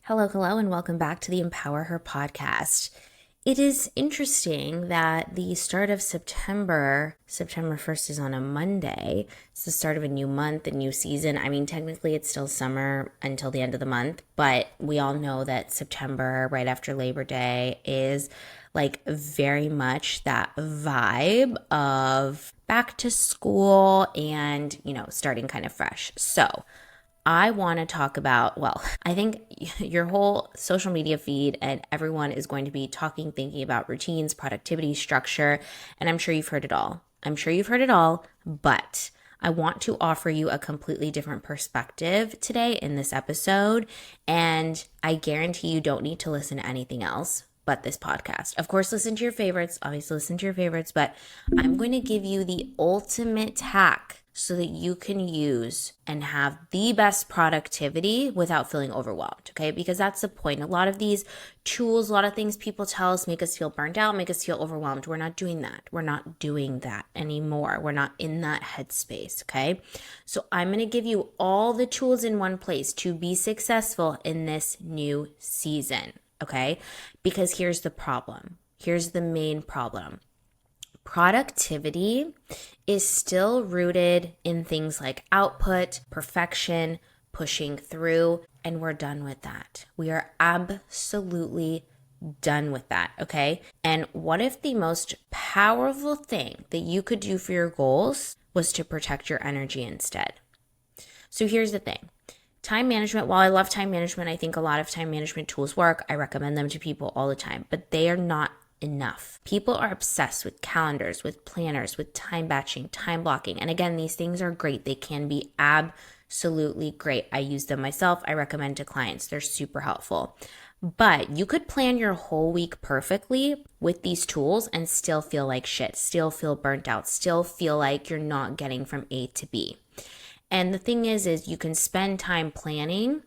Hello, and welcome back to the Empower Her podcast. It is interesting that the start of September 1st is on a Monday. It's the start of a new month, a new season. I mean, technically it's still summer until the end of the month, but we all know that September, right after Labor Day, is like very much that vibe of back to school and, starting kind of fresh. So I want to talk about, I think your whole social media feed and everyone is going to be thinking about routines, productivity, structure, and I'm sure you've heard it all. But I want to offer you a completely different perspective today in this episode, and I guarantee you don't need to listen to anything else but this podcast. Of course, listen to your favorites, but I'm going to give you the ultimate hack so that you can use and have the best productivity without feeling overwhelmed, okay? Because that's the point. A lot of these tools, a lot of things people tell us make us feel burnt out, make us feel overwhelmed. We're not doing that. We're not doing that anymore. We're not in that headspace, okay? So I'm gonna give you all the tools in one place to be successful in this new season, okay? Because here's the problem. Here's the main problem. Productivity is still rooted in things like output, perfection, pushing through, and we're done with that. We are absolutely done with that, okay? And what if the most powerful thing that you could do for your goals was to protect your energy instead? So here's the thing. Time management, while I love time management, I think a lot of time management tools work. I recommend them to people all the time, but they are not enough. People are obsessed with calendars, with planners, with time batching, time blocking. And again, these things are great. They can be absolutely great. I use them myself. I recommend to clients. They're super helpful. But you could plan your whole week perfectly with these tools and still feel like shit, still feel burnt out, still feel like you're not getting from A to B. And the thing is you can spend time planning.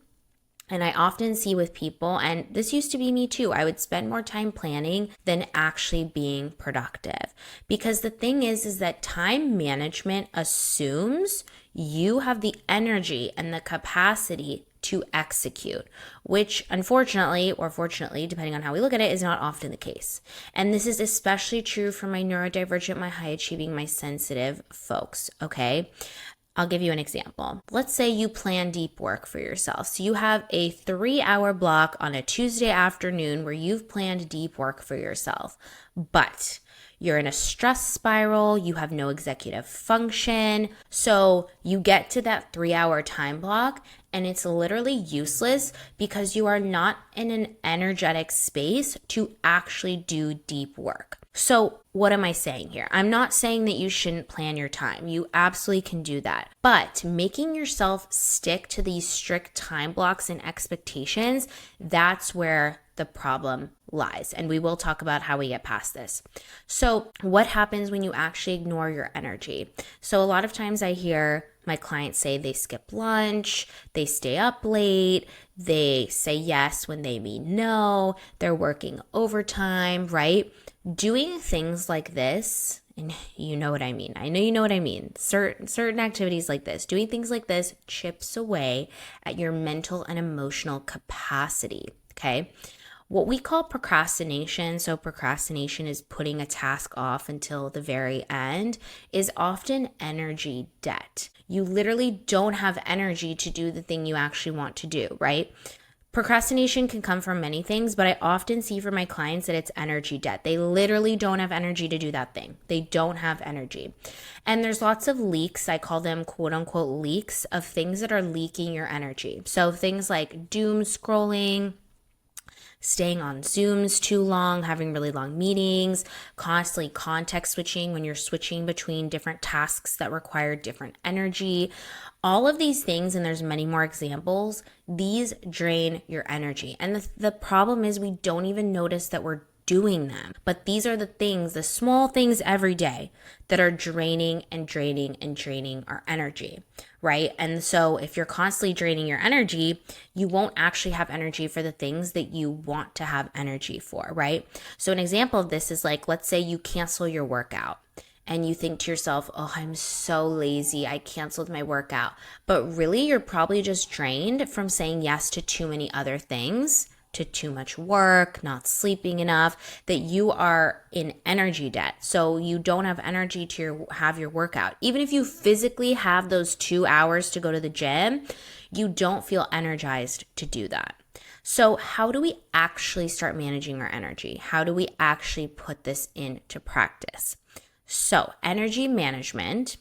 And I often see with people, and this used to be me too, I would spend more time planning than actually being productive. Because the thing is that time management assumes you have the energy and the capacity to execute, which unfortunately, or fortunately, depending on how we look at it, is not often the case. And this is especially true for my neurodivergent, my high achieving, my sensitive folks, okay? I'll give you an example. Let's say you plan deep work for yourself. So you have a 3-hour block on a Tuesday afternoon where you've planned deep work for yourself, but you're in a stress spiral, you have no executive function. So you get to that 3-hour time block and it's literally useless because you are not in an energetic space to actually do deep work. So what am I saying here? I'm not saying that you shouldn't plan your time. You absolutely can do that. But making yourself stick to these strict time blocks and expectations, that's where the problem lies. And we will talk about how we get past this. So what happens when you actually ignore your energy? So a lot of times I hear my clients say they skip lunch, they stay up late, they say yes when they mean no, they're working overtime, right? Doing things like this, and you know what I mean. I know you know what I mean. Certain activities like this, doing things like this chips away at your mental and emotional capacity, okay? What we call procrastination, so procrastination is putting a task off until the very end, is often energy debt. You literally don't have energy to do the thing you actually want to do, right? Procrastination can come from many things, but I often see for my clients that it's energy debt. They literally don't have energy to do that thing. They don't have energy. And there's lots of leaks, I call them quote unquote leaks, of things that are leaking your energy. So things like doom scrolling, staying on Zooms too long, having really long meetings, constantly context switching when you're switching between different tasks that require different energy. All of these things, and there's many more examples, these drain your energy. And the problem is we don't even notice that we're doing them. But these are the things, the small things every day that are draining our energy, right? And so if you're constantly draining your energy, you won't actually have energy for the things that you want to have energy for, right? So an example of this is like, let's say you cancel your workout and you think to yourself, oh, I'm so lazy, I canceled my workout. But really, you're probably just drained from saying yes to too many other things, to too much work, not sleeping enough, that you are in energy debt. So you don't have energy to have your workout. Even if you physically have those 2 hours to go to the gym, you don't feel energized to do that. So how do we actually start managing our energy? How do we actually put this into practice? So energy management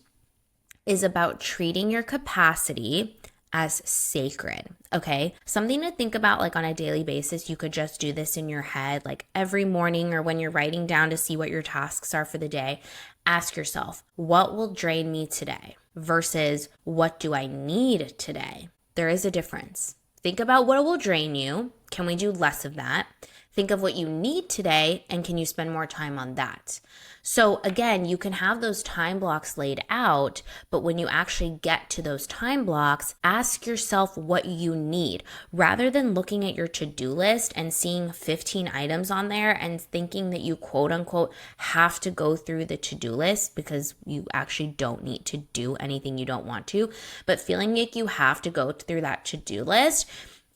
is about treating your capacity as sacred, okay? Something to think about like on a daily basis. You could just do this in your head, like every morning or when you're writing down to see what your tasks are for the day. Ask yourself, what will drain me today versus what do I need today? There is a difference. Think about what will drain you. Can we do less of that? Think of what you need today, and can you spend more time on that? So again, you can have those time blocks laid out, but when you actually get to those time blocks, ask yourself what you need rather than looking at your to-do list and seeing 15 items on there and thinking that you quote unquote have to go through the to-do list because you actually don't need to do anything you don't want to, but feeling like you have to go through that to-do list.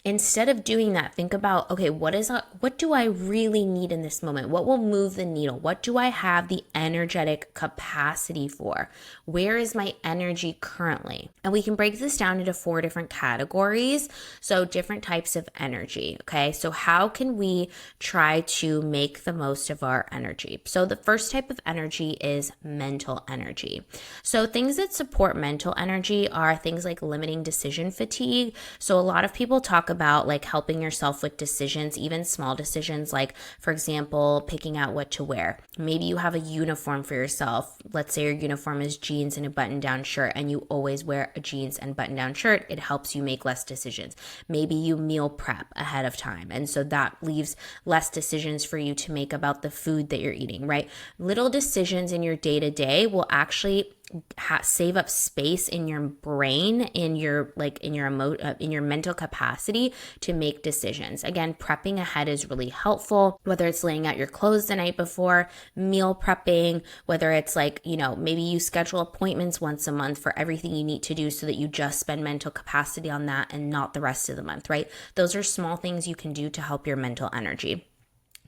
Instead of doing that, think about, okay, what do I really need in this moment? What will move the needle? What do I have the energetic capacity for? Where is my energy currently? And we can break this down into 4 different categories. So different types of energy, okay? So how can we try to make the most of our energy? So the first type of energy is mental energy. So things that support mental energy are things like limiting decision fatigue. So a lot of people talk about like helping yourself with decisions, even small decisions, like for example, picking out what to wear. Maybe you have a uniform for yourself. Let's say your uniform is jeans and a button-down shirt, and you always wear a jeans and button-down shirt. It helps you make less decisions. Maybe you meal prep ahead of time, and so that leaves less decisions for you to make about the food that you're eating, right? Little decisions in your day-to-day will actually save up space in your brain, in your mental capacity to make decisions. Again, prepping ahead is really helpful, whether it's laying out your clothes the night before, meal prepping, whether it's like, maybe you schedule appointments once a month for everything you need to do so that you just spend mental capacity on that and not the rest of the month, right? Those are small things you can do to help your mental energy.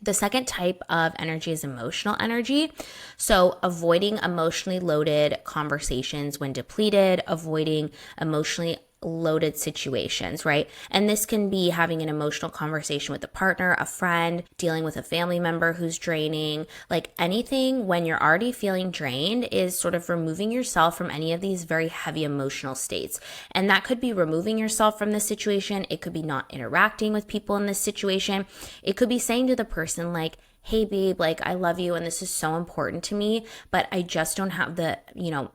The second type of energy is emotional energy. So avoiding emotionally loaded conversations when depleted, avoiding emotionally loaded situations, right? And this can be having an emotional conversation with a partner, a friend, dealing with a family member who's draining, like anything when you're already feeling drained is sort of removing yourself from any of these very heavy emotional states. And that could be removing yourself from the situation. It could be not interacting with people in this situation. It could be saying to the person like, hey babe, like I love you and this is so important to me, but I just don't have the,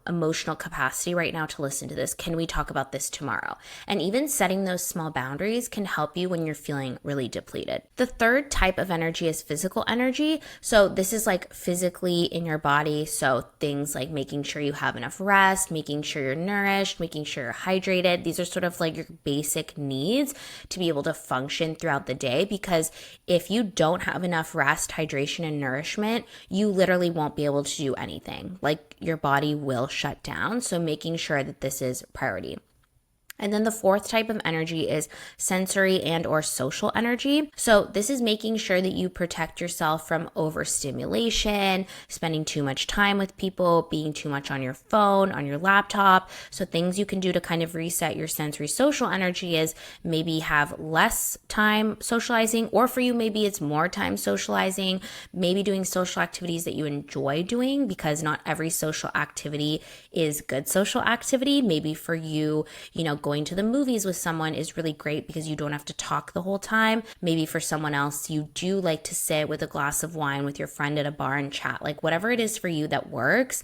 emotional capacity right now to listen to this. Can we talk about this tomorrow? And even setting those small boundaries can help you when you're feeling really depleted. The third type of energy is physical energy. So this is like physically in your body. So things like making sure you have enough rest, making sure you're nourished, making sure you're hydrated. These are sort of like your basic needs to be able to function throughout the day, because if you don't have enough rest, hydration, and nourishment, you literally won't be able to do anything. Like your body will shut down. So making sure that this is priority. And then the fourth type of energy is sensory and or social energy. So this is making sure that you protect yourself from overstimulation, spending too much time with people, being too much on your phone, on your laptop. So things you can do to kind of reset your sensory social energy is maybe have less time socializing, or for you, maybe it's more time socializing, maybe doing social activities that you enjoy doing, because not every social activity is good social activity. Maybe for you, going to the movies with someone is really great because you don't have to talk the whole time. Maybe for someone else, you do like to sit with a glass of wine with your friend at a bar and chat, like whatever it is for you that works.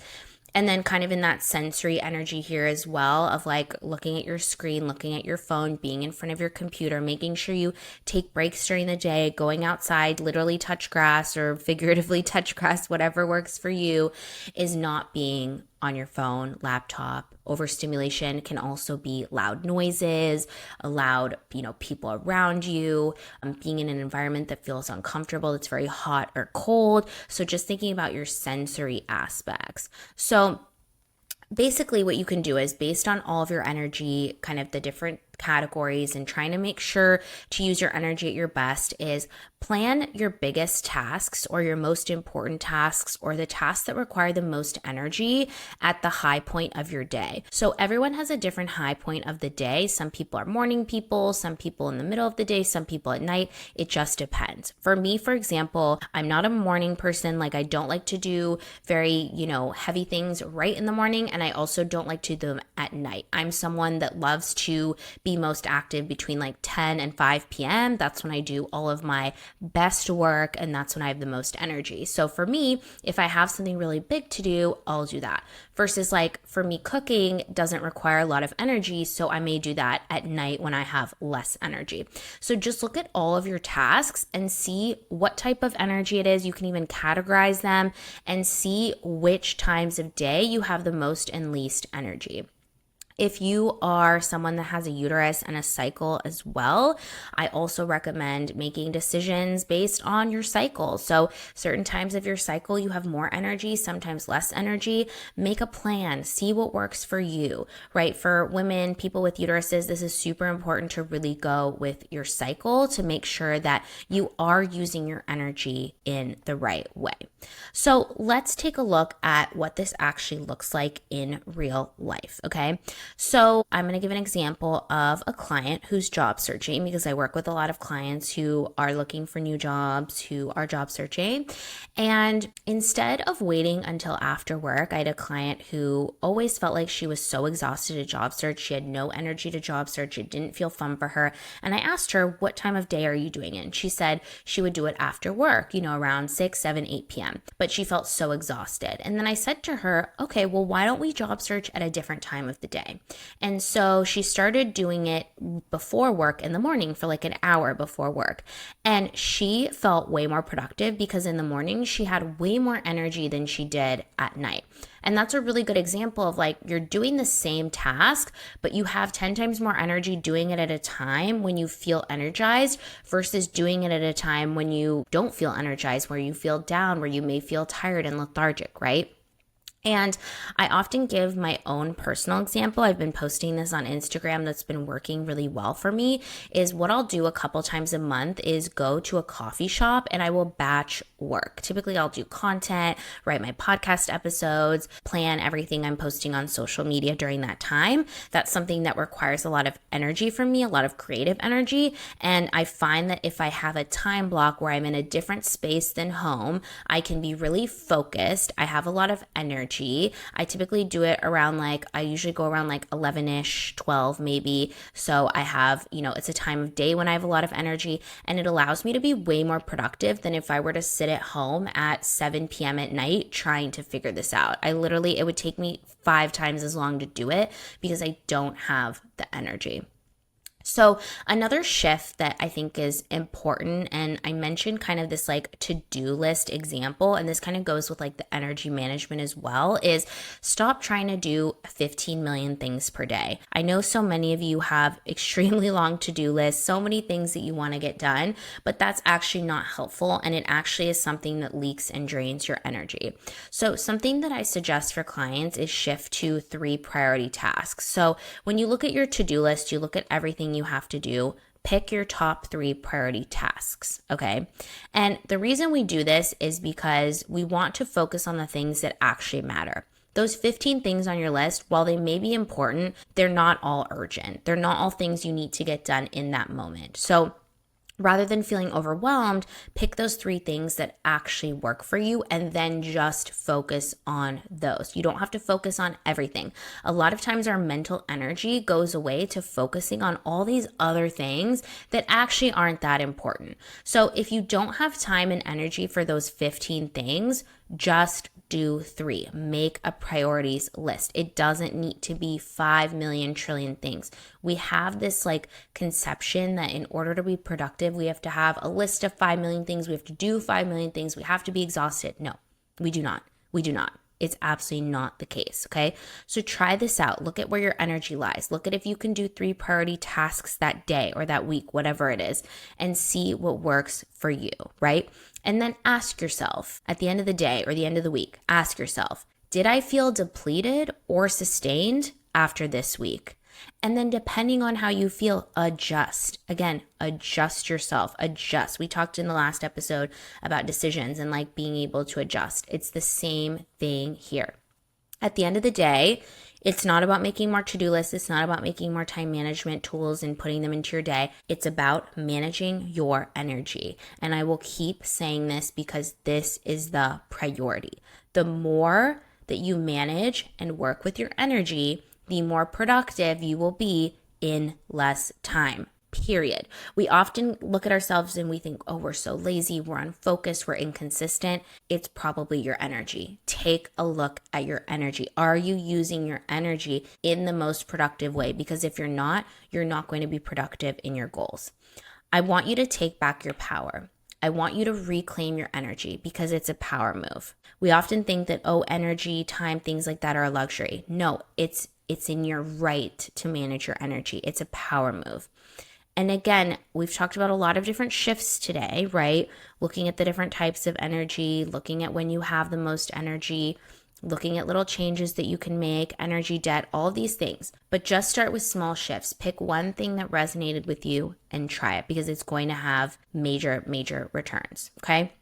And then kind of in that sensory energy here as well of like looking at your screen, looking at your phone, being in front of your computer, making sure you take breaks during the day, going outside, literally touch grass or figuratively touch grass, whatever works for you, is not being on your phone, laptop. Overstimulation can also be loud noises, loud, people around you, being in an environment that feels uncomfortable, that's very hot or cold. So just thinking about your sensory aspects. So basically what you can do is, based on all of your energy, kind of the different categories, and trying to make sure to use your energy at your best, is plan your biggest tasks or your most important tasks or the tasks that require the most energy at the high point of your day. So everyone has a different high point of the day. Some people are morning people, some people in the middle of the day, some people at night. It just depends. For me, for example, I'm not a morning person. Like, I don't like to do very, heavy things right in the morning, and I also don't like to do them at night. I'm someone that loves to be most active between like 10 and 5 p.m. That's when I do all of my best work, and that's when I have the most energy. So for me, if I have something really big to do, I'll do that. Versus, like, for me, cooking doesn't require a lot of energy, so I may do that at night when I have less energy. So just look at all of your tasks and see what type of energy it is. You can even categorize them and see which times of day you have the most and least energy. If you are someone that has a uterus and a cycle as well, I also recommend making decisions based on your cycle. So certain times of your cycle, you have more energy, sometimes less energy. Make a plan, see what works for you, right? For women, people with uteruses, this is super important to really go with your cycle to make sure that you are using your energy in the right way. So let's take a look at what this actually looks like in real life, okay? So I'm going to give an example of a client who's job searching, because I work with a lot of clients who are looking for new jobs, who are job searching. And instead of waiting until after work, I had a client who always felt like she was so exhausted at job search. She had no energy to job search. It didn't feel fun for her. And I asked her, what time of day are you doing it? And she said she would do it after work, around 6, 7, 8 p.m. But she felt so exhausted. And then I said to her, okay, well, why don't we job search at a different time of the day? And so she started doing it before work in the morning for like an hour before work. And she felt way more productive because in the morning she had way more energy than she did at night. And that's a really good example of, like, you're doing the same task, but you have 10 times more energy doing it at a time when you feel energized versus doing it at a time when you don't feel energized, where you feel down, where you may feel tired and lethargic, right? And I often give my own personal example. I've been posting this on Instagram that's been working really well for me. Is what I'll do a couple times a month is go to a coffee shop and I will batch work. Typically I'll do content, write my podcast episodes, plan everything I'm posting on social media during that time. That's something that requires a lot of energy from me, a lot of creative energy. And I find that if I have a time block where I'm in a different space than home, I can be really focused. I have a lot of energy. I typically do it around I usually go around 11ish, 12 maybe. So I have, it's a time of day when I have a lot of energy, and it allows me to be way more productive than if I were to sit at home at 7 p.m. at night trying to figure this out. It would take me 5 times as long to do it because I don't have the energy. So another shift that I think is important, and I mentioned kind of this to-do list example, and this kind of goes with the energy management as well, is stop trying to do 15 million things per day. I know so many of you have extremely long to-do lists, so many things that you want to get done, but that's actually not helpful, and it actually is something that leaks and drains your energy. So something that I suggest for clients is shift to 3 priority tasks. So when you look at your to-do list, you look at everything you have to do, pick your top 3 priority tasks, okay? And the reason we do this is because we want to focus on the things that actually matter. Those 15 things on your list, while they may be important, they're not all urgent. They're not all things you need to get done in that moment. So rather than feeling overwhelmed, pick those 3 things that actually work for you and then just focus on those. You don't have to focus on everything. A lot of times our mental energy goes away to focusing on all these other things that actually aren't that important. So if you don't have time and energy for those 15 things, just do 3. Make a priorities list. It doesn't need to be 5 million trillion things. We have this conception that in order to be productive, we have to have a list of 5 million things. We have to do 5 million things. We have to be exhausted. No, we do not. We do not. It's absolutely not the case, okay? So try this out. Look at where your energy lies. Look at if you can do 3 priority tasks that day or that week, whatever it is, and see what works for you, right? And then ask yourself at the end of the day or the end of the week, ask yourself, did I feel depleted or sustained after this week? And then depending on how you feel, adjust. Again, adjust yourself, adjust. We talked in the last episode about decisions and like being able to adjust. It's the same thing here. At the end of the day, it's not about making more to-do lists. It's not about making more time management tools and putting them into your day. It's about managing your energy. And I will keep saying this because this is the priority. The more that you manage and work with your energy, the more productive you will be in less time, period. We often look at ourselves and we think, oh, we're so lazy, we're unfocused, we're inconsistent. It's probably your energy. Take a look at your energy. Are you using your energy in the most productive way? Because if you're not going to be productive in your goals. I want you to take back your power. I want you to reclaim your energy because it's a power move. We often think that, oh, energy, time, things like that are a luxury. No, it's in your right to manage your energy. It's a power move. And again, we've talked about a lot of different shifts today, right? Looking at the different types of energy, looking at when you have the most energy, looking at little changes that you can make, energy debt, all of these things. But just start with small shifts. Pick one thing that resonated with you and try it because it's going to have major, major returns, okay?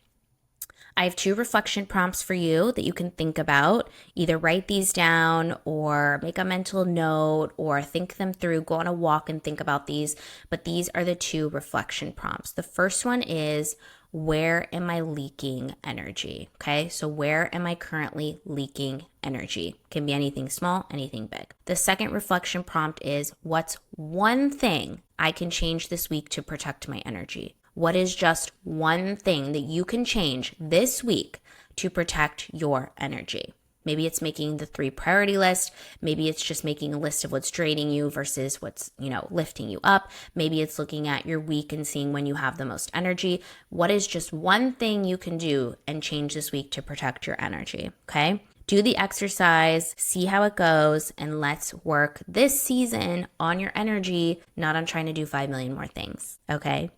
I have 2 reflection prompts for you that you can think about. Either write these down or make a mental note or think them through. Go on a walk and think about these. But these are the 2 reflection prompts. The first one is, where am I leaking energy? Okay, so where am I currently leaking energy? Can be anything small, anything big. The second reflection prompt is, what's one thing I can change this week to protect my energy? What is just one thing that you can change this week to protect your energy? Maybe it's making the 3 priority list. Maybe it's just making a list of what's draining you versus what's, lifting you up. Maybe it's looking at your week and seeing when you have the most energy. What is just one thing you can do and change this week to protect your energy? Okay. Do the exercise, see how it goes, and let's work this season on your energy, not on trying to do 5 million more things. Okay.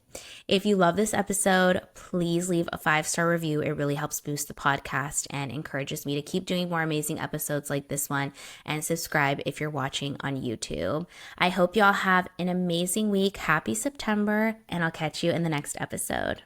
If you love this episode, please leave a 5-star review. It really helps boost the podcast and encourages me to keep doing more amazing episodes like this one, and subscribe if you're watching on YouTube. I hope y'all have an amazing week. Happy September, and I'll catch you in the next episode.